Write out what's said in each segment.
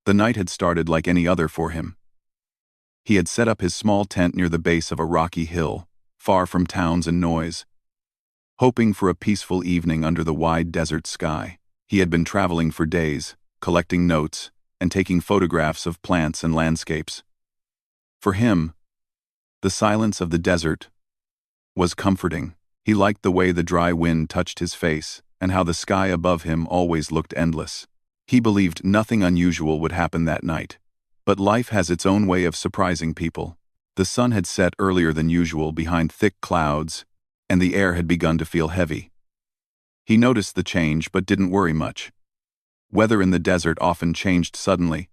The night had started like any other for him. He had set up his small tent near the base of a rocky hill, far from towns and noise, hoping for a peaceful evening under the wide desert sky. He had been traveling for days, collecting notes, and taking photographs of plants and landscapes. For him, the silence of the desert was comforting. He liked the way the dry wind touched his face, and how the sky above him always looked endless. He believed nothing unusual would happen that night. But life has its own way of surprising people. The sun had set earlier than usual behind thick clouds, and the air had begun to feel heavy. He noticed the change but didn't worry much. Weather in the desert often changed suddenly,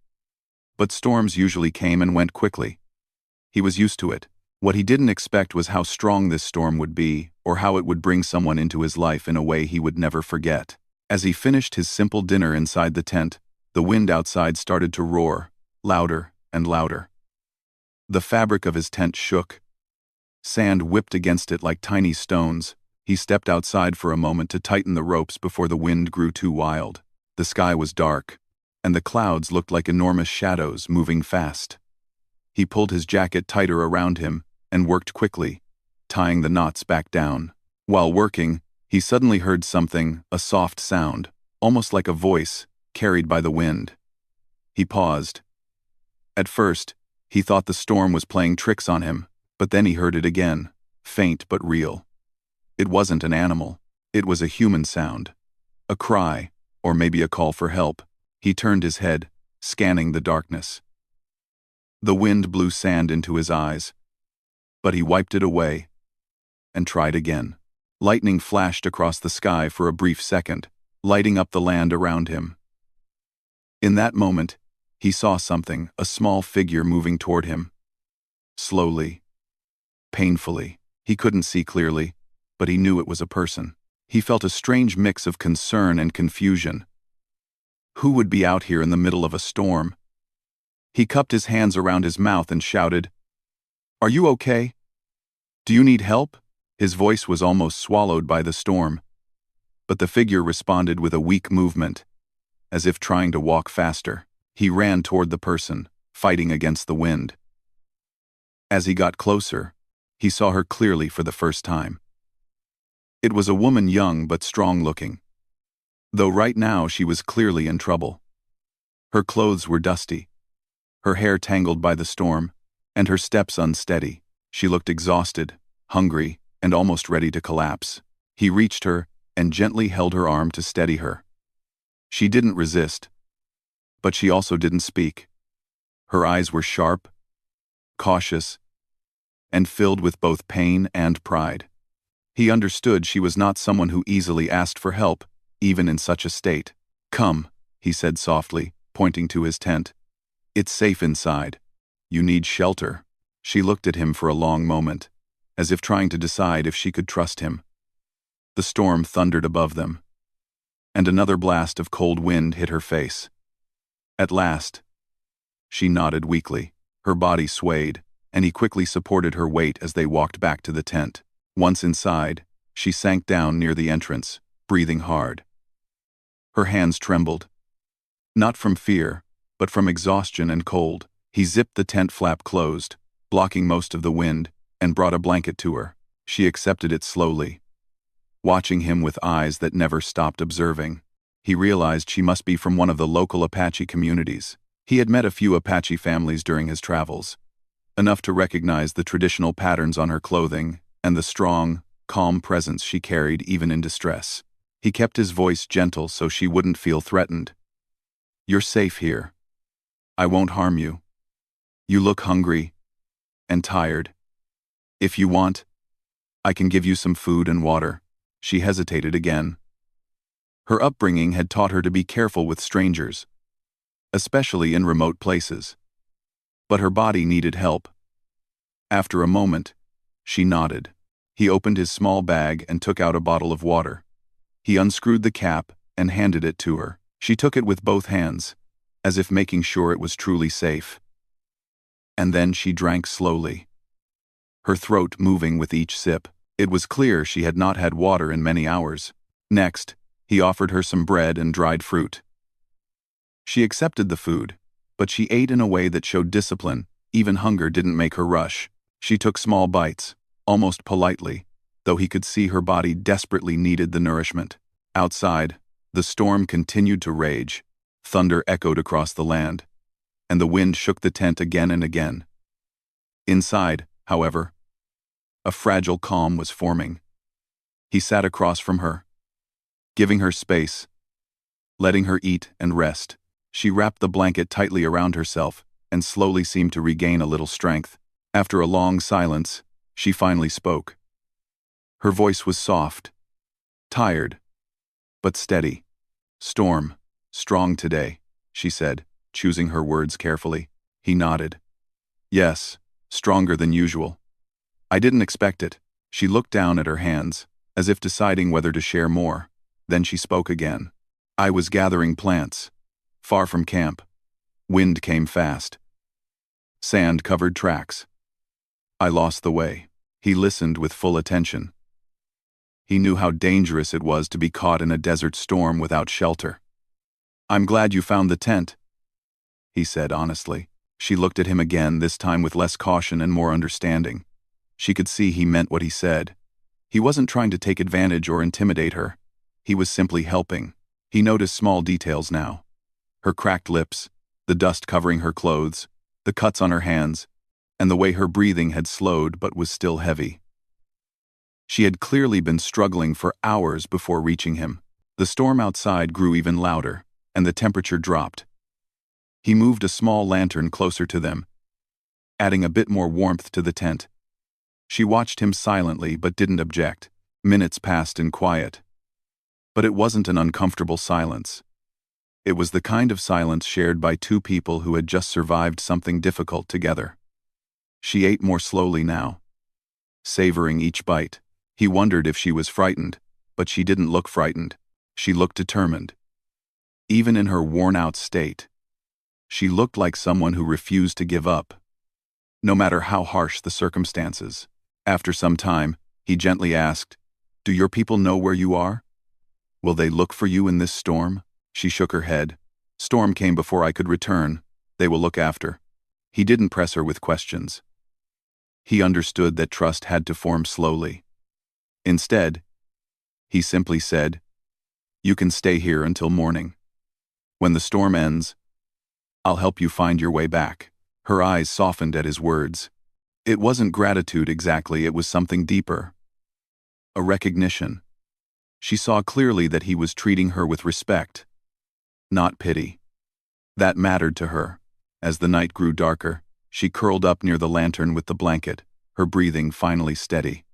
but storms usually came and went quickly. He was used to it. What he didn't expect was how strong this storm would be, or how it would bring someone into his life in a way he would never forget. As he finished his simple dinner inside the tent, the wind outside started to roar, louder and louder. The fabric of his tent shook. Sand whipped against it like tiny stones. He stepped outside for a moment to tighten the ropes before the wind grew too wild. The sky was dark, and the clouds looked like enormous shadows moving fast. He pulled his jacket tighter around him and worked quickly, tying the knots back down. While working, he suddenly heard something, a soft sound, almost like a voice, carried by the wind. He paused. At first, he thought the storm was playing tricks on him, but then he heard it again, faint but real. It wasn't an animal. It was a human sound. A cry, or maybe a call for help. He turned his head, scanning the darkness. The wind blew sand into his eyes, but he wiped it away and tried again. Lightning flashed across the sky for a brief second, lighting up the land around him. In that moment, he saw something, a small figure moving toward him. Slowly, painfully. He couldn't see clearly, but he knew it was a person. He felt a strange mix of concern and confusion. Who would be out here in the middle of a storm? He cupped his hands around his mouth and shouted, "Are you okay? Do you need help?" His voice was almost swallowed by the storm, but the figure responded with a weak movement, as if trying to walk faster. He ran toward the person, fighting against the wind. As he got closer, he saw her clearly for the first time. It was a woman, young but strong-looking, though right now she was clearly in trouble. Her clothes were dusty, her hair tangled by the storm, and her steps unsteady. She looked exhausted, hungry, and almost ready to collapse. He reached her and gently held her arm to steady her. She didn't resist, but she also didn't speak. Her eyes were sharp, cautious, and filled with both pain and pride. He understood she was not someone who easily asked for help, even in such a state. "Come," he said softly, pointing to his tent. "It's safe inside. You need shelter." She looked at him for a long moment, as if trying to decide if she could trust him. The storm thundered above them, and another blast of cold wind hit her face. At last, she nodded weakly. Her body swayed, and he quickly supported her weight as they walked back to the tent. Once inside, she sank down near the entrance, breathing hard. Her hands trembled, not from fear, but from exhaustion and cold. He zipped the tent flap closed, blocking most of the wind, and brought a blanket to her. She accepted it slowly, watching him with eyes that never stopped observing. He realized she must be from one of the local Apache communities. He had met a few Apache families during his travels, enough to recognize the traditional patterns on her clothing and the strong, calm presence she carried even in distress. He kept his voice gentle so she wouldn't feel threatened. "You're safe here. I won't harm you. You look hungry and tired. If you want, I can give you some food and water." She hesitated again. Her upbringing had taught her to be careful with strangers, especially in remote places. But her body needed help. After a moment, she nodded. He opened his small bag and took out a bottle of water. He unscrewed the cap and handed it to her. She took it with both hands, as if making sure it was truly safe. And then she drank slowly, her throat moving with each sip. It was clear she had not had water in many hours. Next, he offered her some bread and dried fruit. She accepted the food, But she ate in a way that showed discipline. Even hunger didn't make her rush. She took small bites, almost politely, though he could see her body desperately needed the nourishment. Outside, the storm continued to rage. Thunder echoed across the land, and the wind shook the tent again and again. Inside, however, a fragile calm was forming. He sat across from her, giving her space, letting her eat and rest. She wrapped the blanket tightly around herself and slowly seemed to regain a little strength. After a long silence, she finally spoke. Her voice was soft, tired, but steady. "Storm, strong today," she said, choosing her words carefully. He nodded. "Yes, stronger than usual. I didn't expect it." She looked down at her hands, as if deciding whether to share more. Then she spoke again. "I was gathering plants, far from camp. Wind came fast. Sand covered tracks. I lost the way." He listened with full attention. He knew how dangerous it was to be caught in a desert storm without shelter. "I'm glad you found the tent," he said honestly. She looked at him again, this time with less caution and more understanding. She could see he meant what he said. He wasn't trying to take advantage or intimidate her. He was simply helping. He noticed small details now. Her cracked lips, the dust covering her clothes, the cuts on her hands, and the way her breathing had slowed but was still heavy. She had clearly been struggling for hours before reaching him. The storm outside grew even louder, and the temperature dropped. He moved a small lantern closer to them, adding a bit more warmth to the tent. She watched him silently but didn't object. Minutes passed in quiet. But it wasn't an uncomfortable silence. It was the kind of silence shared by two people who had just survived something difficult together. She ate more slowly now, savoring each bite. He wondered if she was frightened, but she didn't look frightened. She looked determined. Even in her worn-out state, she looked like someone who refused to give up, no matter how harsh the circumstances. After some time, he gently asked, "Do your people know where you are? Will they look for you in this storm?" She shook her head. "Storm came before I could return. They will look after." He didn't press her with questions. He understood that trust had to form slowly. Instead, he simply said, "You can stay here until morning. When the storm ends, I'll help you find your way back." Her eyes softened at his words. It wasn't gratitude exactly, it was something deeper. A recognition. She saw clearly that he was treating her with respect, not pity. That mattered to her. As the night grew darker, she curled up near the lantern with the blanket, her breathing finally steady.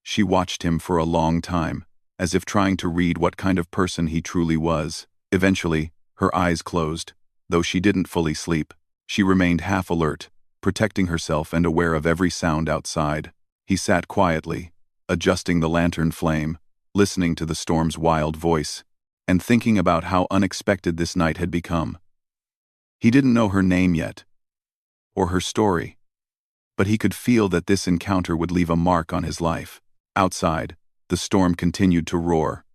She watched him for a long time, as if trying to read what kind of person he truly was. Eventually, her eyes closed. Though she didn't fully sleep, she remained half alert, protecting herself and aware of every sound outside. He sat quietly, adjusting the lantern flame, listening to the storm's wild voice, and thinking about how unexpected this night had become. He didn't know her name yet, or her story, but he could feel that this encounter would leave a mark on his life. Outside, the storm continued to roar.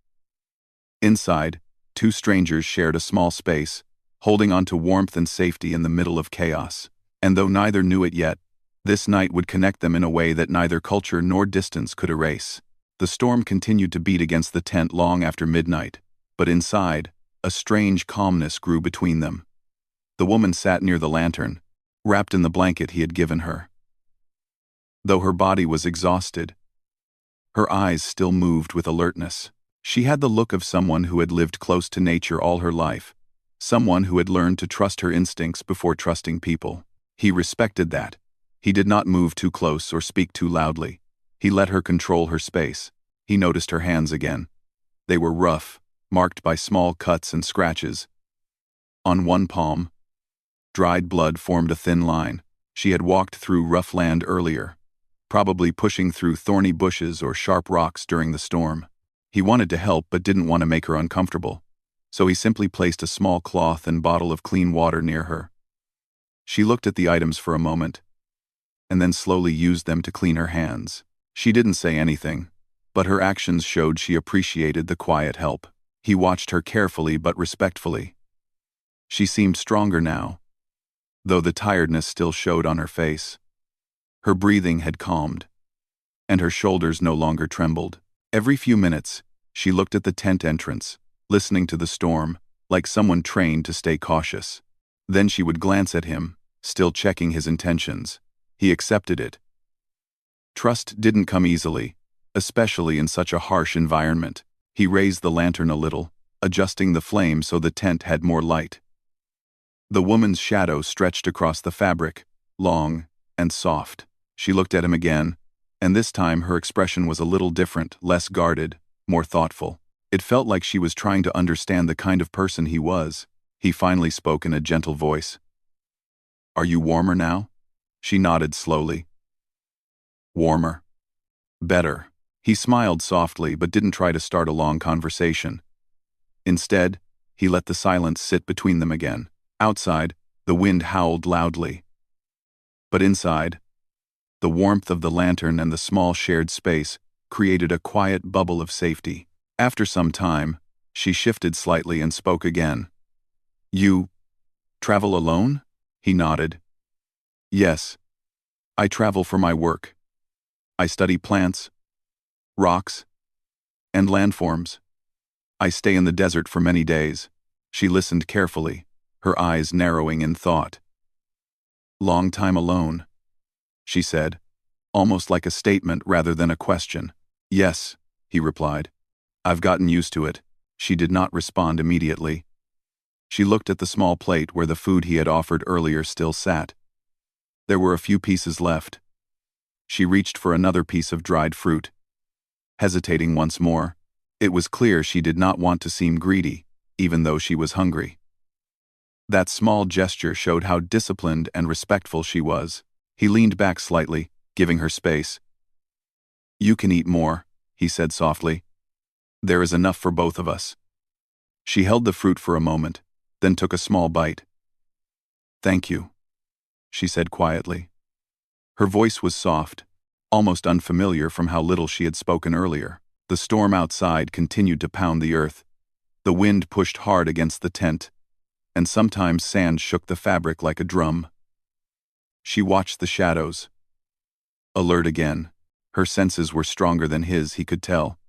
Inside, two strangers shared a small space, holding on to warmth and safety in the middle of chaos. And though neither knew it yet, this night would connect them in a way that neither culture nor distance could erase. The storm continued to beat against the tent long after midnight, but inside, a strange calmness grew between them. The woman sat near the lantern, wrapped in the blanket he had given her. Though her body was exhausted, her eyes still moved with alertness. She had the look of someone who had lived close to nature all her life, someone who had learned to trust her instincts before trusting people. He respected that. He did not move too close or speak too loudly. He let her control her space. He noticed her hands again. They were rough, marked by small cuts and scratches. On one palm, dried blood formed a thin line. She had walked through rough land earlier, probably pushing through thorny bushes or sharp rocks during the storm. He wanted to help but didn't want to make her uncomfortable, so he simply placed a small cloth and bottle of clean water near her. She looked at the items for a moment, and then slowly used them to clean her hands. She didn't say anything, but her actions showed she appreciated the quiet help. He watched her carefully but respectfully. She seemed stronger now, though the tiredness still showed on her face. Her breathing had calmed, and her shoulders no longer trembled. Every few minutes, she looked at the tent entrance, listening to the storm, like someone trained to stay cautious. Then she would glance at him, still checking his intentions. He accepted it. Trust didn't come easily, especially in such a harsh environment. He raised the lantern a little, adjusting the flame so the tent had more light. The woman's shadow stretched across the fabric, long and soft. She looked at him again, and this time her expression was a little different, less guarded, more thoughtful. It felt like she was trying to understand the kind of person he was. He finally spoke in a gentle voice. "Are you warmer now?" She nodded slowly. "Warmer. Better." He smiled softly but didn't try to start a long conversation. Instead, he let the silence sit between them again. Outside, the wind howled loudly. But inside, the warmth of the lantern and the small shared space created a quiet bubble of safety. After some time, she shifted slightly and spoke again. "You travel alone?" He nodded. "Yes. I travel for my work. I study plants, rocks, and landforms. I stay in the desert for many days." She listened carefully, her eyes narrowing in thought. "Long time alone," she said, almost like a statement rather than a question. "Yes," he replied. "I've gotten used to it." She did not respond immediately. She looked at the small plate where the food he had offered earlier still sat. There were a few pieces left. She reached for another piece of dried fruit. Hesitating once more, it was clear she did not want to seem greedy, even though she was hungry. That small gesture showed how disciplined and respectful she was. He leaned back slightly, giving her space. "You can eat more," he said softly. "There is enough for both of us." She held the fruit for a moment, then took a small bite. "Thank you," she said quietly. Her voice was soft, almost unfamiliar from how little she had spoken earlier. The storm outside continued to pound the earth. The wind pushed hard against the tent, and sometimes sand shook the fabric like a drum. She watched the shadows. Alert again, her senses were stronger than his, he could tell.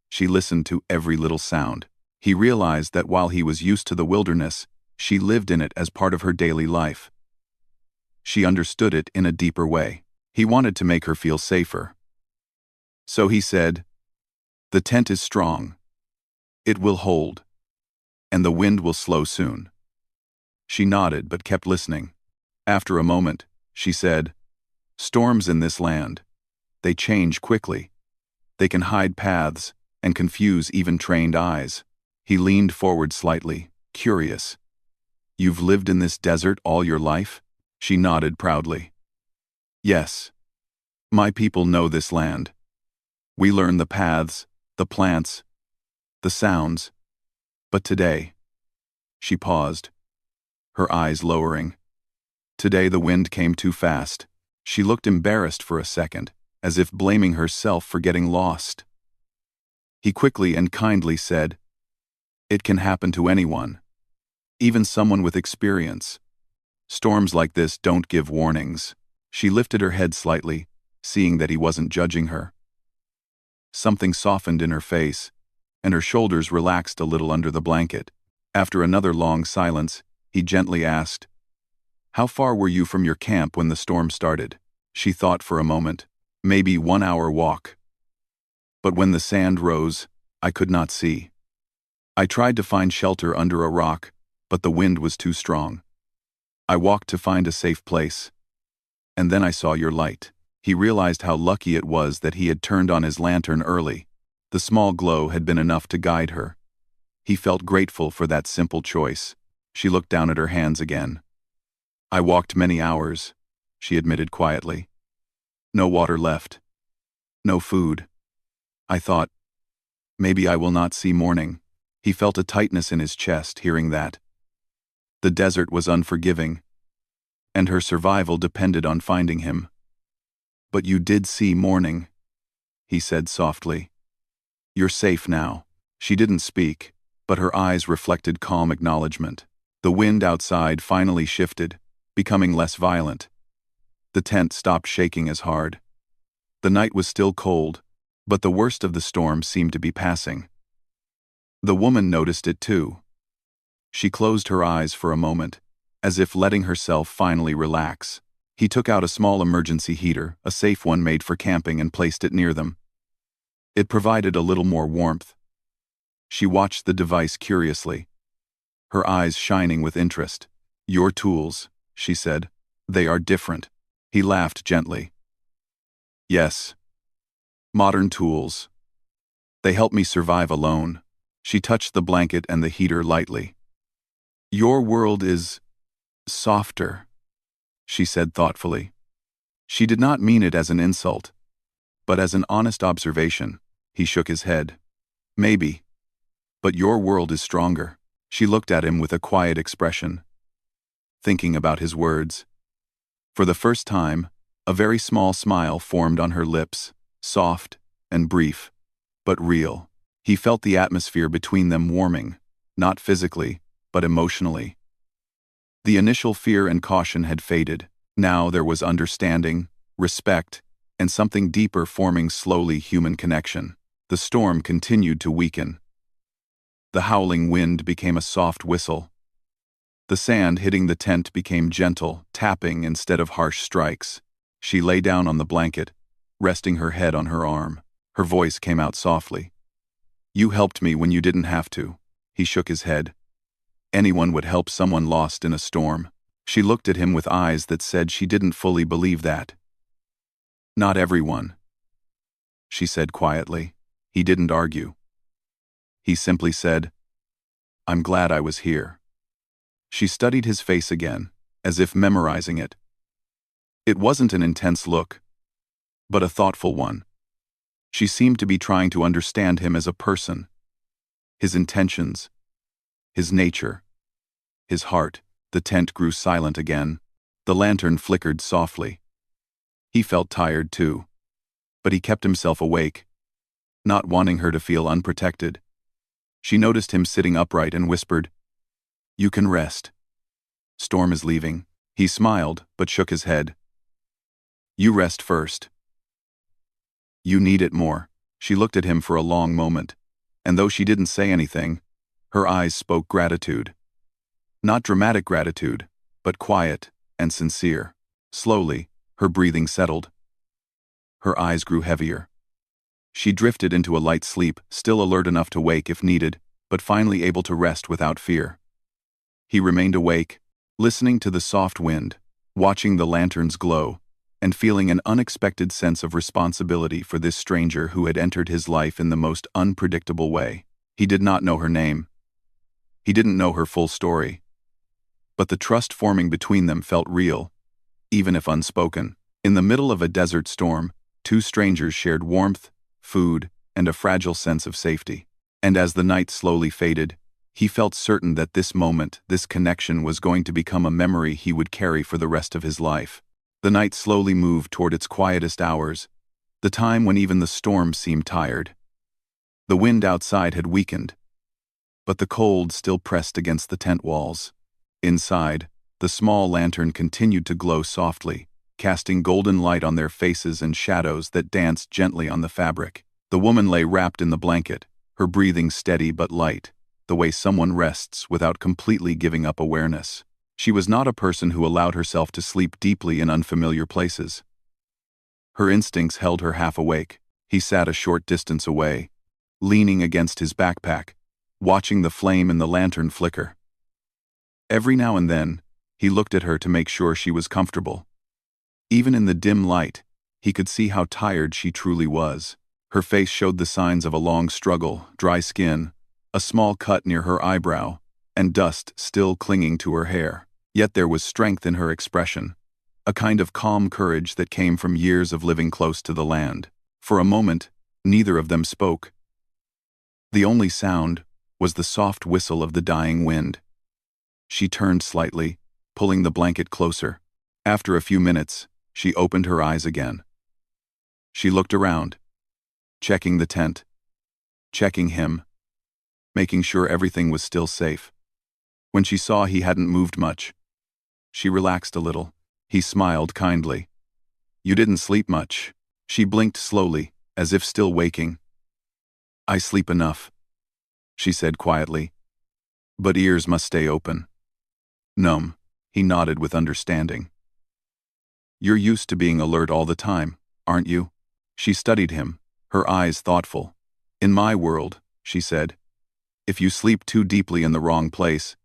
She listened to every little sound. He realized that while he was used to the wilderness, she lived in it as part of her daily life. She understood it in a deeper way. He wanted to make her feel safer. So he said, "The tent is strong. It will hold. And the wind will slow soon." She nodded but kept listening. After a moment, she said, "Storms in this land. They change quickly. They can hide paths and confuse even trained eyes." He leaned forward slightly, curious. "You've lived in this desert all your life?" She nodded proudly. "Yes. My people know this land. We learn the paths, the plants, the sounds. But today..." She paused, her eyes lowering. Today the wind came too fast. She looked embarrassed for a second, as if blaming herself for getting lost. He quickly and kindly said, "It can happen to anyone, even someone with experience. Storms like this don't give warnings." She lifted her head slightly, seeing that he wasn't judging her. Something softened in her face, and her shoulders relaxed a little under the blanket. After another long silence, he gently asked, "How far were you from your camp when the storm started?" She thought for a moment. "Maybe 1 hour walk. But when the sand rose, I could not see. I tried to find shelter under a rock, but the wind was too strong. I walked to find a safe place. And then I saw your light." He realized how lucky it was that he had turned on his lantern early. The small glow had been enough to guide her. He felt grateful for that simple choice. She looked down at her hands again. "I walked many hours," she admitted quietly. "No water left. No food. I thought, maybe I will not see morning." He felt a tightness in his chest hearing that. The desert was unforgiving, and her survival depended on finding him. "But you did see morning," he said softly. "You're safe now." She didn't speak, but her eyes reflected calm acknowledgement. The wind outside finally shifted, becoming less violent. The tent stopped shaking as hard. The night was still cold, but the worst of the storm seemed to be passing. The woman noticed it too. She closed her eyes for a moment, as if letting herself finally relax. He took out a small emergency heater, a safe one made for camping, and placed it near them. It provided a little more warmth. She watched the device curiously, her eyes shining with interest. "Your tools," she said. "They are different." He laughed gently. "Yes. Modern tools. They help me survive alone." She touched the blanket and the heater lightly. "Your world is softer," she said thoughtfully. She did not mean it as an insult, but as an honest observation. He shook his head. "Maybe. But your world is stronger." She looked at him with a quiet expression, thinking about his words. For the first time, a very small smile formed on her lips, soft and brief, but real. He felt the atmosphere between them warming, not physically, but emotionally. The initial fear and caution had faded. Now there was understanding, respect, and something deeper forming slowly human connection. The storm continued to weaken. The howling wind became a soft whistle. The sand hitting the tent became gentle, tapping instead of harsh strikes. She lay down on the blanket, resting her head on her arm. Her voice came out softly. "You helped me when you didn't have to." He shook his head. "Anyone would help someone lost in a storm." She looked at him with eyes that said she didn't fully believe that. "Not everyone," she said quietly. He didn't argue. He simply said, "I'm glad I was here." She studied his face again, as if memorizing it. It wasn't an intense look, but a thoughtful one. She seemed to be trying to understand him as a person, his intentions, his nature, his heart. The tent grew silent again. The lantern flickered softly. He felt tired too, but he kept himself awake, not wanting her to feel unprotected. She noticed him sitting upright and whispered, "You can rest. Storm is leaving." He smiled, but shook his head. "You rest first. You need it more." She looked at him for a long moment, and though she didn't say anything, her eyes spoke gratitude. Not dramatic gratitude, but quiet and sincere. Slowly, her breathing settled. Her eyes grew heavier. She drifted into a light sleep, still alert enough to wake if needed, but finally able to rest without fear. He remained awake, listening to the soft wind, watching the lanterns glow, and feeling an unexpected sense of responsibility for this stranger who had entered his life in the most unpredictable way. He did not know her name. He didn't know her full story. But the trust forming between them felt real, even if unspoken. In the middle of a desert storm, two strangers shared warmth, food, and a fragile sense of safety. And as the night slowly faded, he felt certain that this moment, this connection, was going to become a memory he would carry for the rest of his life. The night slowly moved toward its quietest hours, the time when even the storm seemed tired. The wind outside had weakened, but the cold still pressed against the tent walls. Inside, the small lantern continued to glow softly, casting golden light on their faces and shadows that danced gently on the fabric. The woman lay wrapped in the blanket, her breathing steady but light, the way someone rests without completely giving up awareness. She was not a person who allowed herself to sleep deeply in unfamiliar places. Her instincts held her half awake. He sat a short distance away, leaning against his backpack, watching the flame in the lantern flicker. Every now and then, he looked at her to make sure she was comfortable. Even in the dim light, he could see how tired she truly was. Her face showed the signs of a long struggle: dry skin, a small cut near her eyebrow, and dust still clinging to her hair. Yet there was strength in her expression, a kind of calm courage that came from years of living close to the land. For a moment, neither of them spoke. The only sound was the soft whistle of the dying wind. She turned slightly, pulling the blanket closer. After a few minutes, she opened her eyes again. She looked around, checking the tent, checking him, making sure everything was still safe. When she saw he hadn't moved much, She relaxed a little. He smiled kindly. You didn't sleep much. She blinked slowly, as if still waking. I sleep enough, she said quietly. But ears must stay open. Numb, he nodded with understanding. You're used to being alert all the time, aren't you? She studied him, her eyes thoughtful. In my world, she said, if you sleep too deeply in the wrong place,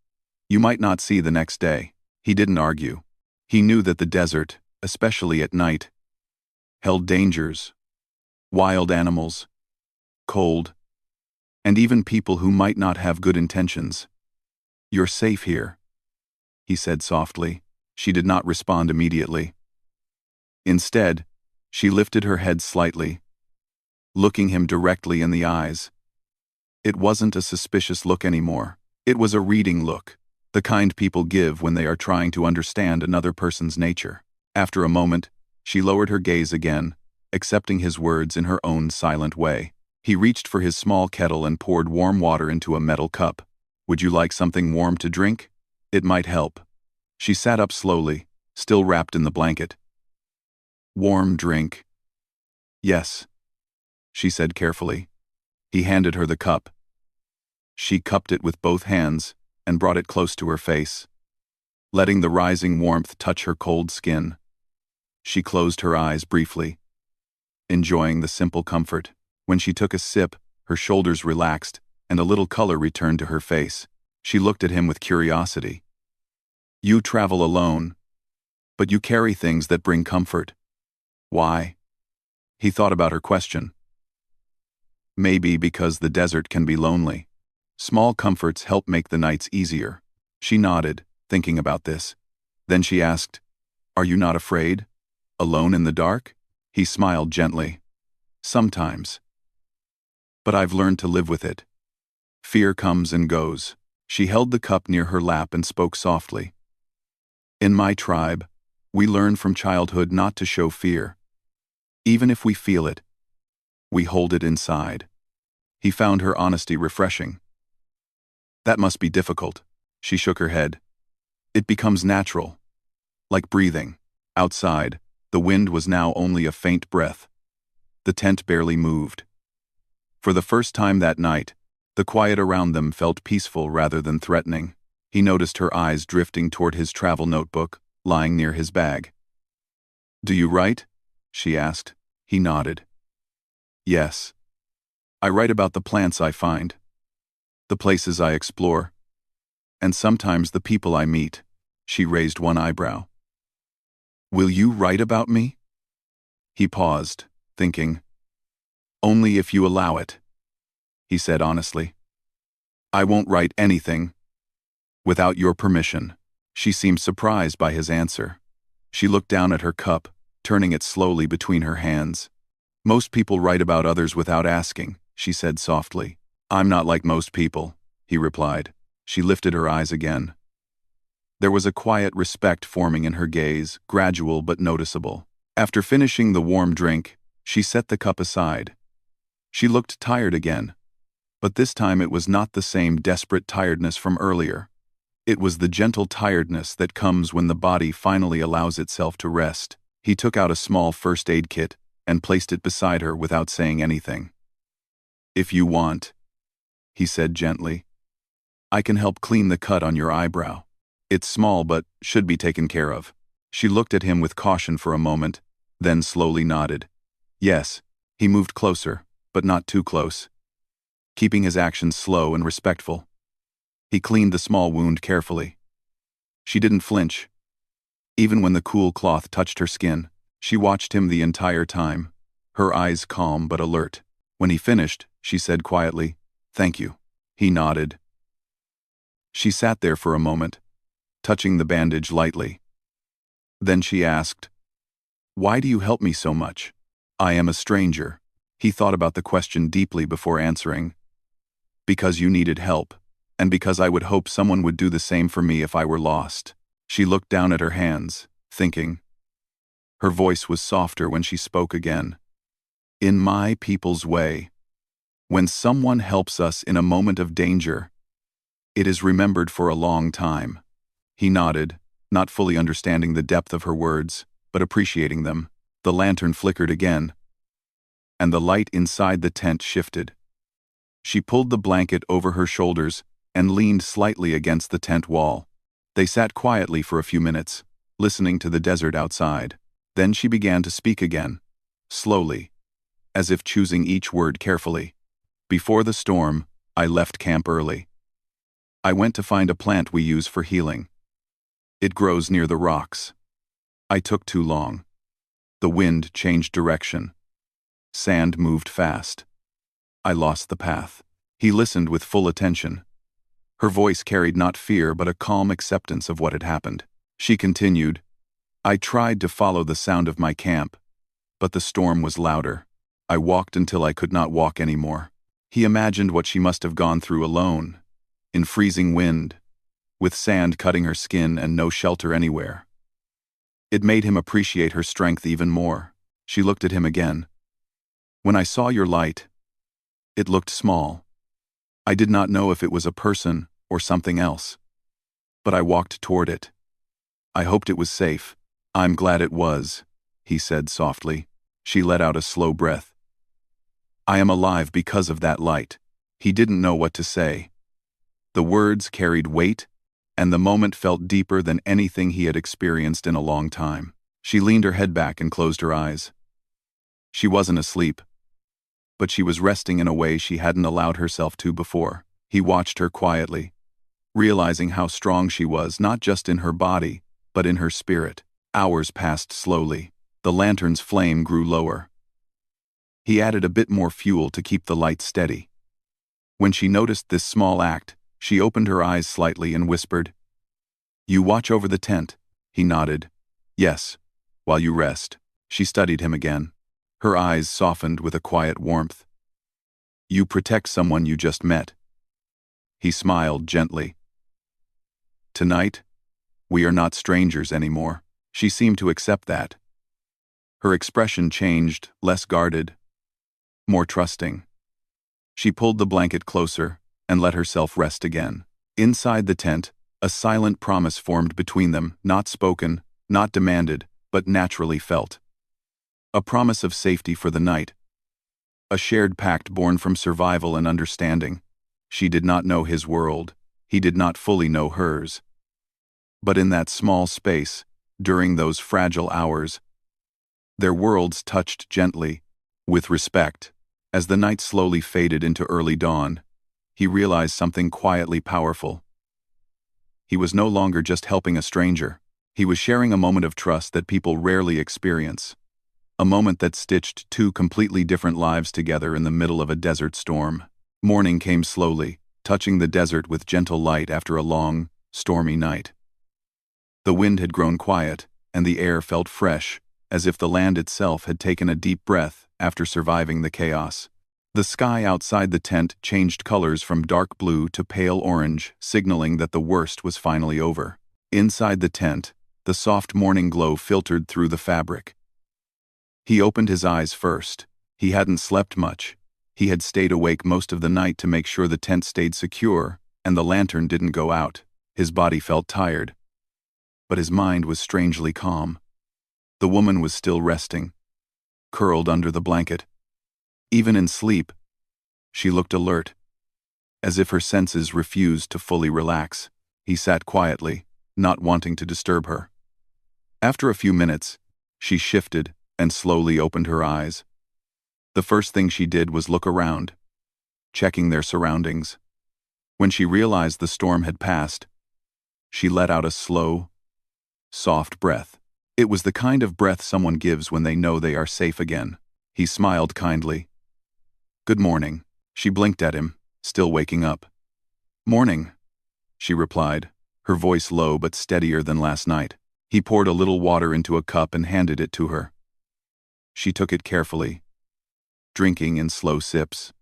you might not see the next day. He didn't argue. He knew that the desert, especially at night, held dangers, wild animals, cold, and even people who might not have good intentions. You're safe here, he said softly. She did not respond immediately. Instead, she lifted her head slightly, looking him directly in the eyes. It wasn't a suspicious look anymore. It was a reading look, the kind people give when they are trying to understand another person's nature. After a moment, she lowered her gaze again, accepting his words in her own silent way. He reached for his small kettle and poured warm water into a metal cup. Would you like something warm to drink? It might help. She sat up slowly, still wrapped in the blanket. Warm drink. Yes, she said carefully. He handed her the cup. She cupped it with both hands and brought it close to her face, letting the rising warmth touch her cold skin. She closed her eyes briefly, enjoying the simple comfort. When she took a sip, her shoulders relaxed and a little color returned to her face. She looked at him with curiosity. You travel alone, but you carry things that bring comfort. Why? He thought about her question. Maybe because the desert can be lonely. Small comforts help make the nights easier. She nodded, thinking about this. Then she asked, Are you not afraid? Alone in the dark? He smiled gently. Sometimes. But I've learned to live with it. Fear comes and goes. She held the cup near her lap and spoke softly. In my tribe, we learn from childhood not to show fear. Even if we feel it, we hold it inside. He found her honesty refreshing. That must be difficult. She shook her head. It becomes natural, like breathing. Outside, the wind was now only a faint breath. The tent barely moved. For the first time that night, the quiet around them felt peaceful rather than threatening. He noticed her eyes drifting toward his travel notebook, lying near his bag. Do you write? She asked. He nodded. Yes. I write about the plants I find, the places I explore, and sometimes the people I meet. She raised one eyebrow. Will you write about me? He paused, thinking. Only if you allow it, he said honestly. I won't write anything without your permission. She seemed surprised by his answer. She looked down at her cup, turning it slowly between her hands. Most people write about others without asking, she said softly. I'm not like most people, he replied. She lifted her eyes again. There was a quiet respect forming in her gaze, gradual but noticeable. After finishing the warm drink, she set the cup aside. She looked tired again, but this time it was not the same desperate tiredness from earlier. It was the gentle tiredness that comes when the body finally allows itself to rest. He took out a small first aid kit and placed it beside her without saying anything. If you want, he said gently, I can help clean the cut on your eyebrow. It's small but should be taken care of. She looked at him with caution for a moment, then slowly nodded. Yes. He moved closer, but not too close, keeping his actions slow and respectful. He cleaned the small wound carefully. She didn't flinch. Even when the cool cloth touched her skin, she watched him the entire time, her eyes calm but alert. When he finished, she said quietly, Thank you. He nodded. She sat there for a moment, touching the bandage lightly. Then she asked, Why do you help me so much? I am a stranger. He thought about the question deeply before answering. Because you needed help, and because I would hope someone would do the same for me if I were lost. She looked down at her hands, thinking. Her voice was softer when she spoke again. In my people's way, when someone helps us in a moment of danger, it is remembered for a long time. He nodded, not fully understanding the depth of her words, but appreciating them. The lantern flickered again, and the light inside the tent shifted. She pulled the blanket over her shoulders and leaned slightly against the tent wall. They sat quietly for a few minutes, listening to the desert outside. Then she began to speak again, slowly, as if choosing each word carefully. Before the storm, I left camp early. I went to find a plant we use for healing. It grows near the rocks. I took too long. The wind changed direction. Sand moved fast. I lost the path. He listened with full attention. Her voice carried not fear but a calm acceptance of what had happened. She continued, I tried to follow the sound of my camp, but the storm was louder. I walked until I could not walk anymore. He imagined what she must have gone through alone, in freezing wind, with sand cutting her skin and no shelter anywhere. It made him appreciate her strength even more. She looked at him again. When I saw your light, it looked small. I did not know if it was a person or something else. But I walked toward it. I hoped it was safe. I'm glad it was, he said softly. She let out a slow breath. I am alive because of that light. He didn't know what to say. The words carried weight, and the moment felt deeper than anything he had experienced in a long time. She leaned her head back and closed her eyes. She wasn't asleep, but she was resting in a way she hadn't allowed herself to before. He watched her quietly, realizing how strong she was, not just in her body, but in her spirit. Hours passed slowly. The lantern's flame grew lower. He added a bit more fuel to keep the light steady. When she noticed this small act, she opened her eyes slightly and whispered, You watch over the tent. He nodded. Yes, while you rest. She studied him again. Her eyes softened with a quiet warmth. You protect someone you just met. He smiled gently. Tonight, we are not strangers anymore. She seemed to accept that. Her expression changed, less guarded, more trusting. She pulled the blanket closer and let herself rest again. Inside the tent, a silent promise formed between them, not spoken, not demanded, but naturally felt. A promise of safety for the night. A shared pact born from survival and understanding. She did not know his world. He did not fully know hers. But in that small space, during those fragile hours, their worlds touched gently, with respect. As the night slowly faded into early dawn, he realized something quietly powerful. He was no longer just helping a stranger. He was sharing a moment of trust that people rarely experience. A moment that stitched two completely different lives together in the middle of a desert storm. Morning came slowly, touching the desert with gentle light after a long, stormy night. The wind had grown quiet, and the air felt fresh, as if the land itself had taken a deep breath after surviving the chaos. The sky outside the tent changed colors from dark blue to pale orange, signaling that the worst was finally over. Inside the tent, the soft morning glow filtered through the fabric. He opened his eyes first. He hadn't slept much. He had stayed awake most of the night to make sure the tent stayed secure and the lantern didn't go out. His body felt tired, but his mind was strangely calm. The woman was still resting, curled under the blanket. Even in sleep, she looked alert, as if her senses refused to fully relax. He sat quietly, not wanting to disturb her. After a few minutes, she shifted and slowly opened her eyes. The first thing she did was look around, checking their surroundings. When she realized the storm had passed, she let out a slow, soft breath. It was the kind of breath someone gives when they know they are safe again. He smiled kindly. Good morning. She blinked at him, still waking up. Morning, she replied, her voice low but steadier than last night. He poured a little water into a cup and handed it to her. She took it carefully, drinking in slow sips.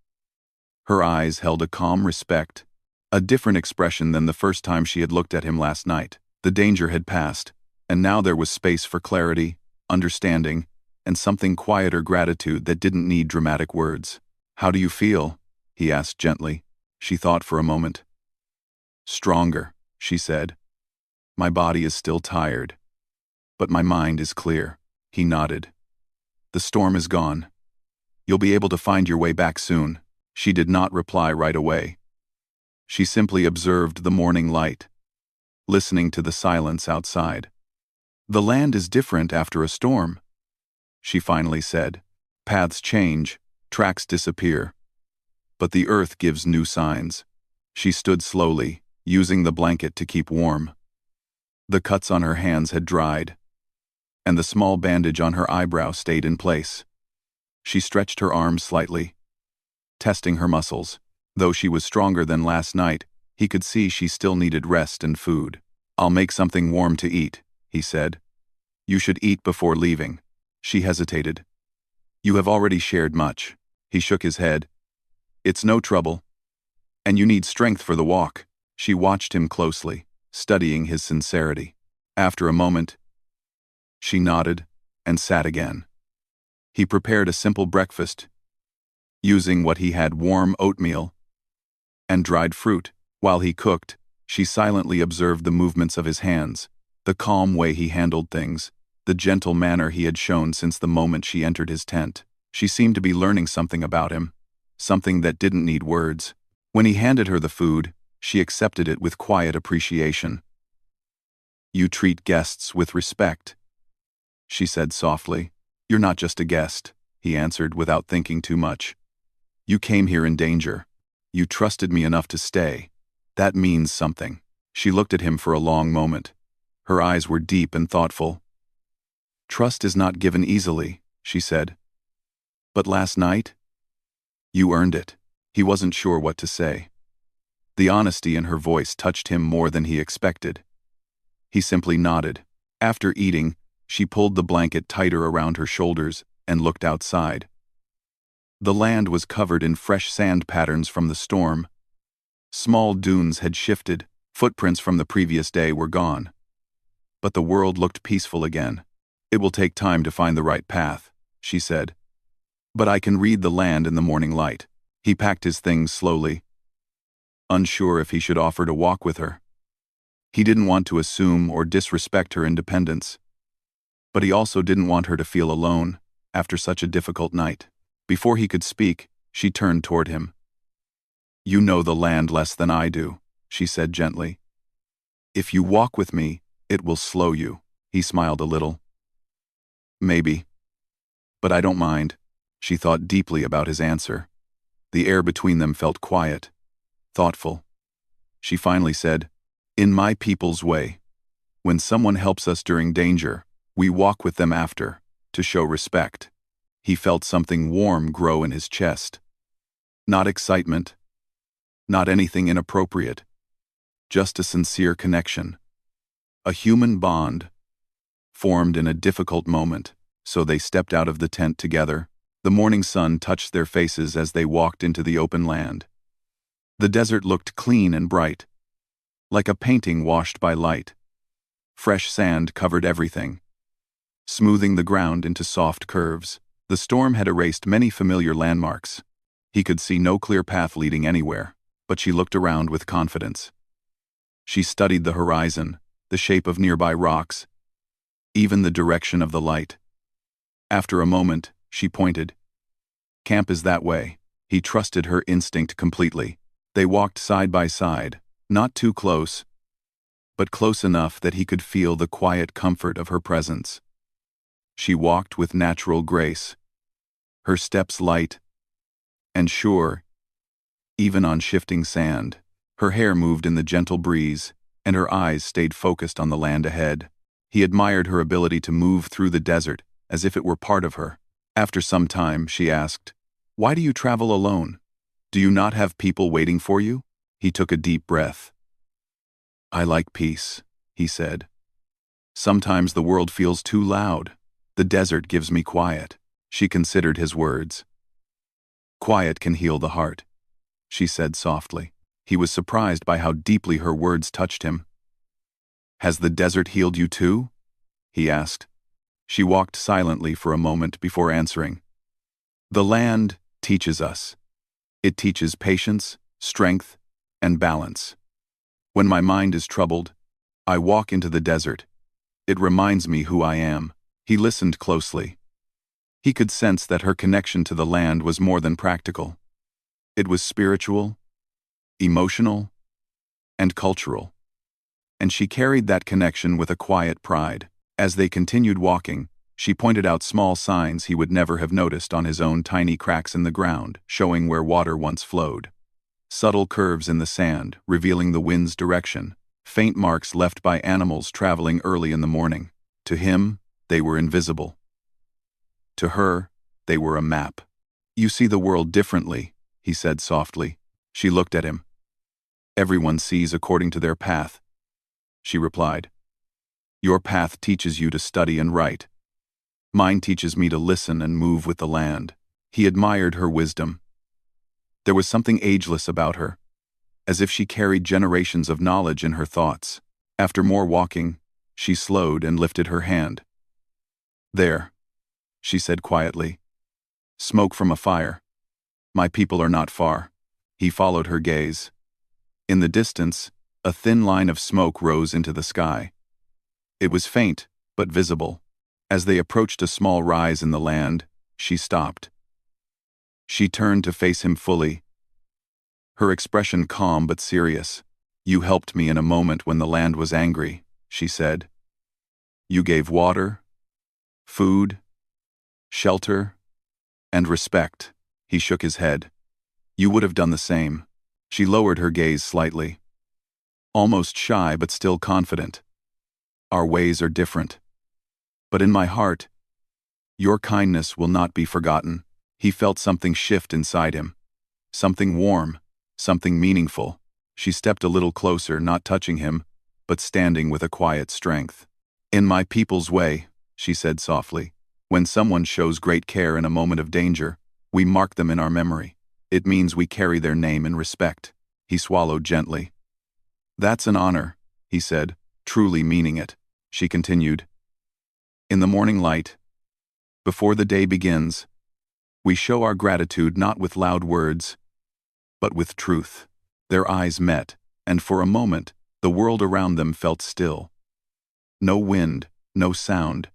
Her eyes held a calm respect, a different expression than the first time she had looked at him last night. The danger had passed, and now there was space for clarity, understanding, and something quieter gratitude that didn't need dramatic words. How do you feel? He asked gently. She thought for a moment. Stronger, she said. My body is still tired, but my mind is clear. He nodded. The storm is gone. You'll be able to find your way back soon. She did not reply right away. She simply observed the morning light, listening to the silence outside. The land is different after a storm, she finally said. Paths change, tracks disappear. But the earth gives new signs. She stood slowly, using the blanket to keep warm. The cuts on her hands had dried, and the small bandage on her eyebrow stayed in place. She stretched her arms slightly, testing her muscles. Though she was stronger than last night, he could see she still needed rest and food. I'll make something warm to eat, he said. You should eat before leaving. She hesitated. You have already shared much. He shook his head. It's no trouble. And you need strength for the walk. She watched him closely, studying his sincerity. After a moment, she nodded and sat again. He prepared a simple breakfast, using what he had: warm oatmeal and dried fruit. While he cooked, she silently observed the movements of his hands, the calm way he handled things, the gentle manner he had shown since the moment she entered his tent. She seemed to be learning something about him, something that didn't need words. When he handed her the food, she accepted it with quiet appreciation. You treat guests with respect, she said softly. You're not just a guest, he answered without thinking too much. You came here in danger. You trusted me enough to stay. That means something. She looked at him for a long moment. Her eyes were deep and thoughtful. Trust is not given easily, she said. But last night, you earned it. He wasn't sure what to say. The honesty in her voice touched him more than he expected. He simply nodded. After eating, she pulled the blanket tighter around her shoulders and looked outside. The land was covered in fresh sand patterns from the storm. Small dunes had shifted, footprints from the previous day were gone. But the world looked peaceful again. It will take time to find the right path, she said. But I can read the land in the morning light. He packed his things slowly, unsure if he should offer to walk with her. He didn't want to assume or disrespect her independence. But he also didn't want her to feel alone after such a difficult night. Before he could speak, she turned toward him. You know the land less than I do, she said gently. If you walk with me, it will slow you. He smiled a little. Maybe. But I don't mind. She thought deeply about his answer. The air between them felt quiet, thoughtful. She finally said, In my people's way, when someone helps us during danger, we walk with them after, to show respect. He felt something warm grow in his chest. Not excitement, not anything inappropriate, just a sincere connection. A human bond, formed in a difficult moment, so they stepped out of the tent together. The morning sun touched their faces as they walked into the open land. The desert looked clean and bright, like a painting washed by light. Fresh sand covered everything, smoothing the ground into soft curves. The storm had erased many familiar landmarks. He could see no clear path leading anywhere, but she looked around with confidence. She studied the horizon, the shape of nearby rocks, even the direction of the light. After a moment, she pointed. Camp is that way. He trusted her instinct completely. They walked side by side, not too close, but close enough that he could feel the quiet comfort of her presence. She walked with natural grace, her steps light and sure, even on shifting sand. Her hair moved in the gentle breeze, and her eyes stayed focused on the land ahead. He admired her ability to move through the desert as if it were part of her. After some time, she asked, Why do you travel alone? Do you not have people waiting for you? He took a deep breath. I like peace, he said. Sometimes the world feels too loud. The desert gives me quiet. She considered his words. Quiet can heal the heart, she said softly. He was surprised by how deeply her words touched him. Has the desert healed you too? He asked. She walked silently for a moment before answering. The land teaches us. It teaches patience, strength, and balance. When my mind is troubled, I walk into the desert. It reminds me who I am. He listened closely. He could sense that her connection to the land was more than practical. It was spiritual, emotional, and cultural. And she carried that connection with a quiet pride. As they continued walking, she pointed out small signs he would never have noticed on his own, tiny cracks in the ground, showing where water once flowed. Subtle curves in the sand, revealing the wind's direction. Faint marks left by animals traveling early in the morning. To him, they were invisible. To her, they were a map. "You see the world differently," he said softly. She looked at him. "Everyone sees according to their path," she replied. "Your path teaches you to study and write. Mine teaches me to listen and move with the land." He admired her wisdom. There was something ageless about her, as if she carried generations of knowledge in her thoughts. After more walking, she slowed and lifted her hand. "There," she said quietly. "Smoke from a fire. My people are not far." He followed her gaze. In the distance, a thin line of smoke rose into the sky. It was faint, but visible. As they approached a small rise in the land, she stopped. She turned to face him fully, her expression calm but serious. "You helped me in a moment when the land was angry," she said. "You gave water, food, shelter, and respect." He shook his head. "You would have done the same." She lowered her gaze slightly, almost shy but still confident. "Our ways are different. But in my heart, your kindness will not be forgotten." He felt something shift inside him. Something warm, something meaningful. She stepped a little closer, not touching him, but standing with a quiet strength. "In my people's way," she said softly, "when someone shows great care in a moment of danger, we mark them in our memory. It means we carry their name in respect." He swallowed gently. "That's an honor," he said, truly meaning it. She continued, "In the morning light, before the day begins, we show our gratitude not with loud words, but with truth." Their eyes met, and for a moment, the world around them felt still. No wind, no sound.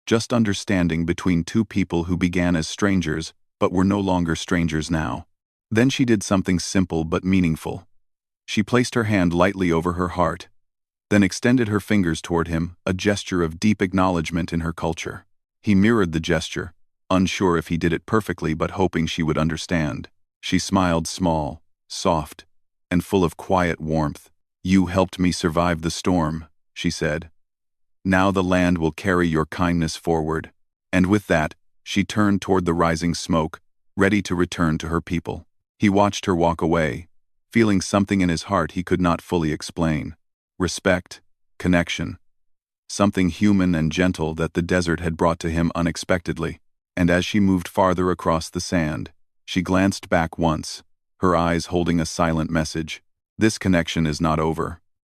Just understanding between two people who began as strangers, but were no longer strangers now. Then she did something simple but meaningful. She placed her hand lightly over her heart, then extended her fingers toward him, a gesture of deep acknowledgement in her culture. He mirrored the gesture, unsure if he did it perfectly but hoping she would understand. She smiled, small, soft, and full of quiet warmth. "You helped me survive the storm," she said. "Now the land will carry your kindness forward." And with that, she turned toward the rising smoke, ready to return to her people. He watched her walk away, feeling something in his heart he could not fully explain. Respect, connection, something human and gentle that the desert had brought to him unexpectedly. And as she moved farther across the sand, she glanced back once, her eyes holding a silent message. This connection is not over.